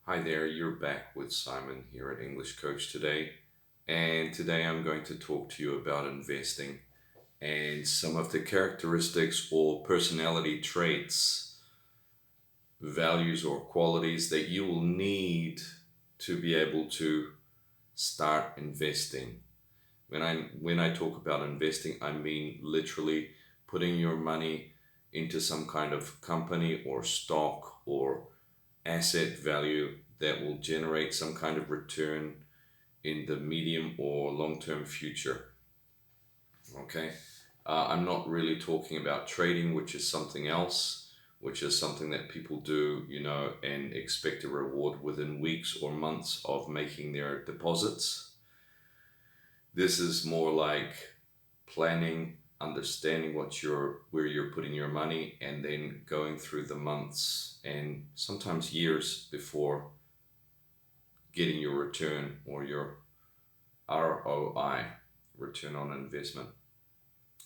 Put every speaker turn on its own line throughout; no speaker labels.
Hi there, you're back with Simon here at English Coach today. And today I'm going to talk to you about investing and some of the characteristics or personality traits, values, or qualities that you will need to be able to start investing. When I talk about investing, I mean literally putting your money into some kind of company or stock or asset value that will generate some kind of return in the medium or long term future. Okay. I'm not really talking about trading, which is something else, which is something that people do, and expect a reward within weeks or months of making their deposits. This is more like planning, understanding where you're putting your money, and then going through the months and sometimes years before getting your return or your ROI, return on investment.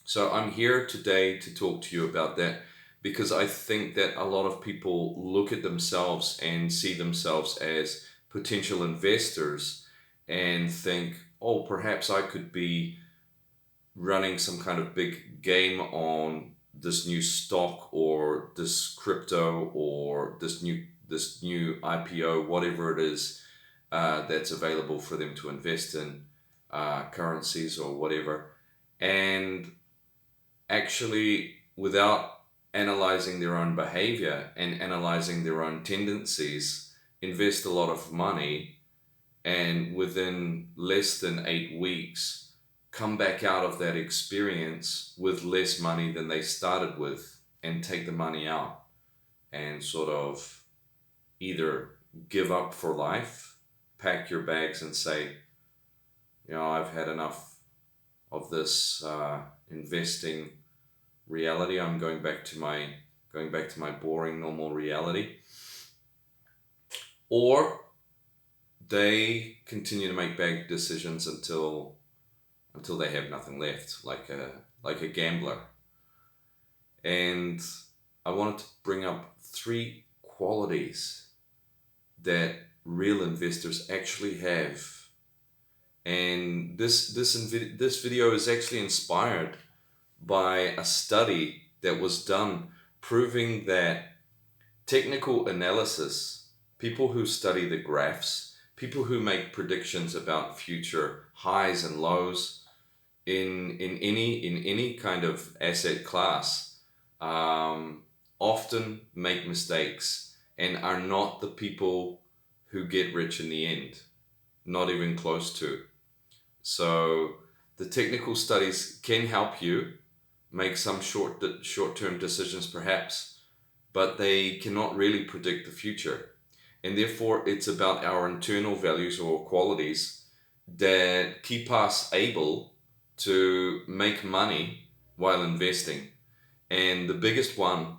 So I'm here today to talk to you about that because I think that a lot of people look at themselves and see themselves as potential investors and think, oh, perhaps I could be running some kind of big game on this new stock or this crypto or this new IPO, whatever it is that's available for them to invest in, currencies or whatever, and actually without analyzing their own behavior and analyzing their own tendencies, invest a lot of money and within less than 8 weeks come back out of that experience with less money than they started with and take the money out and sort of either give up for life, pack your bags and say, I've had enough of this investing reality. I'm going back to my boring normal reality. Or they continue to make bad decisions until they have nothing left, like a gambler. And I wanted to bring up three qualities that real investors actually have. And this video is actually inspired by a study that was done proving that technical analysis, people who study the graphs, people who make predictions about future highs and lows in any kind of asset class, often make mistakes and are not the people who get rich in the end, not even close to. So the technical studies can help you make some short-term decisions perhaps, but they cannot really predict the future. And therefore it's about our internal values or qualities that keep us able to make money while investing. And the biggest one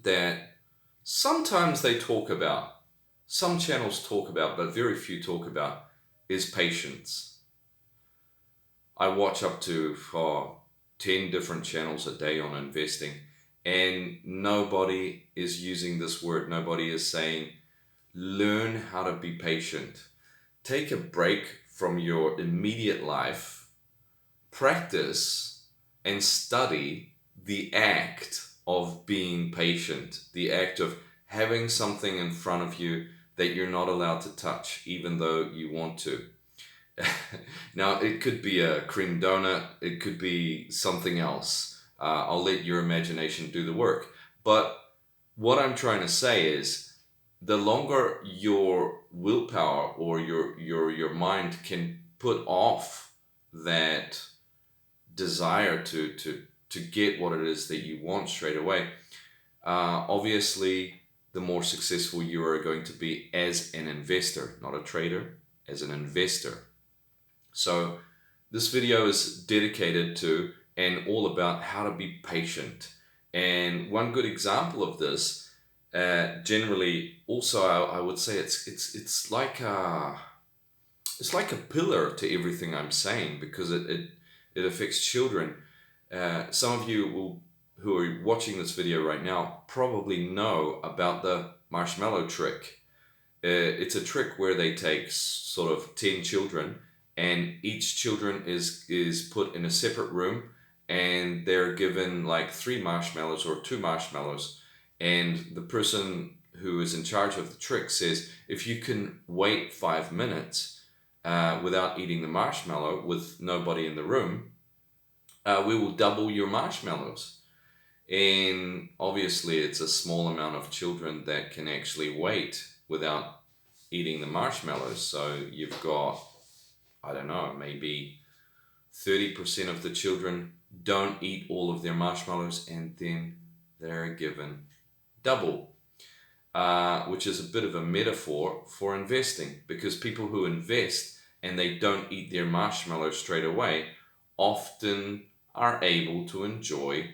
that sometimes they talk about, some channels talk about, but very few talk about, is patience. I watch up to 10 different channels a day on investing, and nobody is using this word. Nobody is saying, learn how to be patient. Take a break from your immediate life, practice and study the act of being patient, the act of having something in front of you that you're not allowed to touch, even though you want to. Now, it could be a cream donut, it could be something else. I'll let your imagination do the work. But what I'm trying to say is the longer your willpower or your mind can put off that desire to get what it is that you want straight away, obviously the more successful you are going to be as an investor, not a trader, as an investor. So this video is dedicated to and all about how to be patient. And one good example of this, generally, also I would say it's like a pillar to everything I'm saying because it affects children. Some of you who are watching this video right now probably know about the marshmallow trick. it's a trick where they take sort of 10 children, and each children is put in a separate room, and they're given like 3 marshmallows or 2 marshmallows, and the person who is in charge of the trick says, if you can wait 5 minutes without eating the marshmallow with nobody in the room, we will double your marshmallows. And obviously, it's a small amount of children that can actually wait without eating the marshmallows. So you've got, I don't know, maybe 30% of the children don't eat all of their marshmallows, and then they're given double, which is a bit of a metaphor for investing, because people who invest and they don't eat their marshmallows straight away often are able to enjoy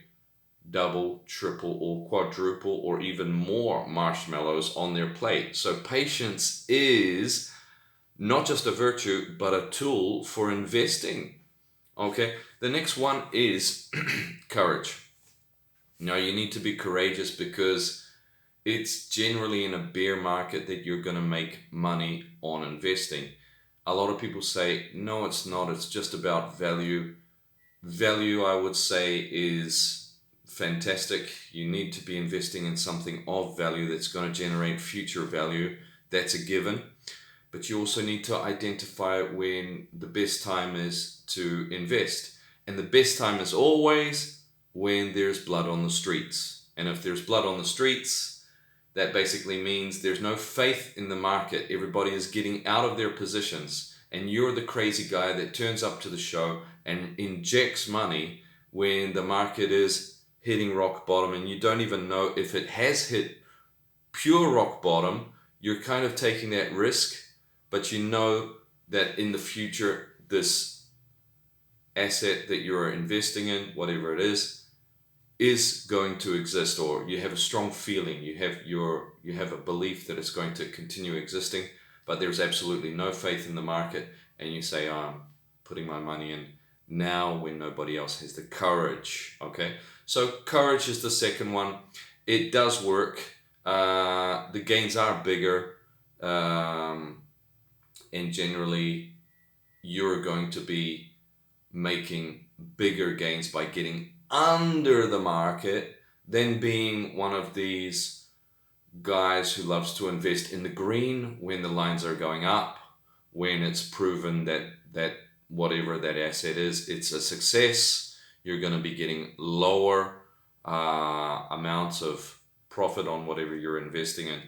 double, triple, or quadruple, or even more marshmallows on their plate. So patience is not just a virtue, but a tool for investing. Okay, the next one is courage. Now, you need to be courageous, because it's generally in a bear market that you're going to make money on investing. A lot of people say, no, it's not. It's just about value. Value, I would say, is fantastic. You need to be investing in something of value that's going to generate future value. That's a given. But you also need to identify when the best time is to invest. And the best time is always when there's blood on the streets. And if there's blood on the streets, that basically means there's no faith in the market. Everybody is getting out of their positions. And you're the crazy guy that turns up to the show and injects money when the market is hitting rock bottom, and you don't even know if it has hit pure rock bottom. You're kind of taking that risk, but you know that in the future, this asset that you're investing in, whatever it is going to exist, or you have a strong feeling, you have a belief that it's going to continue existing, but there's absolutely no faith in the market, and you say, oh, I'm putting my money in now when nobody else has the courage. Okay, so courage is the second one. It does work. The gains are bigger, and generally you're going to be making bigger gains by getting under the market than being one of these guys who loves to invest in the green when the lines are going up, when it's proven that whatever that asset is, it's a success. You're going to be getting lower amounts of profit on whatever you're investing in.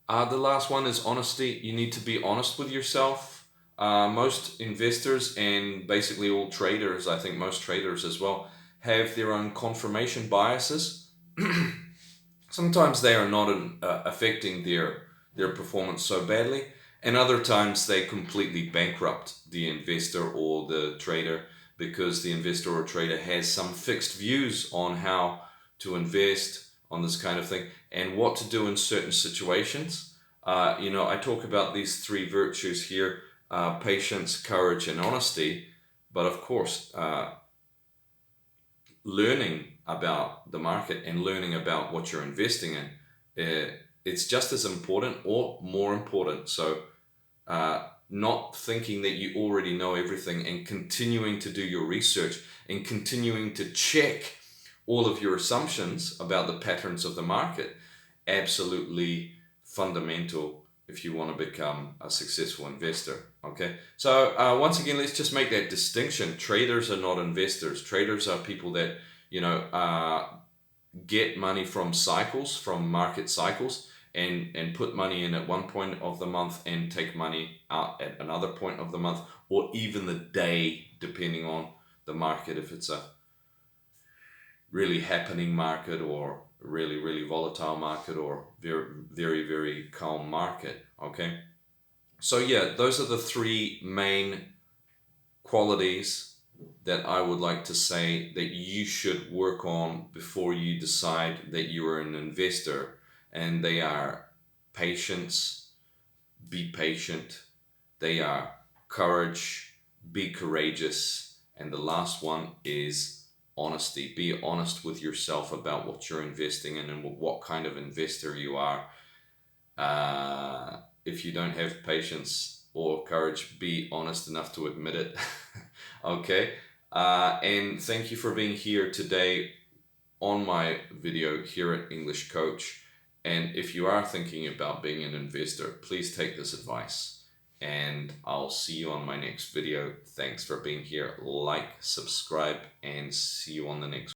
The last one is honesty. You need to be honest with yourself. Most investors, and basically all traders, I think most traders as well, have their own confirmation biases. Sometimes they are not affecting their performance so badly, and other times they completely bankrupt the investor or the trader, because the investor or trader has some fixed views on how to invest on this kind of thing and what to do in certain situations. I talk about these 3 virtues here, patience, courage, and honesty. But of course, learning about the market and learning about what you're investing in, it's just as important or more important. So not thinking that you already know everything, and continuing to do your research and continuing to check all of your assumptions about the patterns of the market, absolutely fundamental if you want to become a successful investor. Okay, so once again, let's just make that distinction. Traders are not investors. Traders are people that get money from cycles, from market cycles, and put money in at one point of the month and take money out at another point of the month, or even the day, depending on the market, if it's a really happening market or really, really volatile market, or very, very, very calm market. Okay, so yeah, those are the 3 main qualities that I would like to say that you should work on before you decide that you are an investor. And they are patience, be patient. They are courage, be courageous. And the last one is honesty. Be honest with yourself about what you're investing in and what kind of investor you are. If if you don't have patience or courage, be honest enough to admit it. Okay. And thank you for being here today on my video here at English Coach. And if you are thinking about being an investor, please take this advice. And I'll see you on my next video. Thanks for being here. Like, subscribe, and see you on the next one.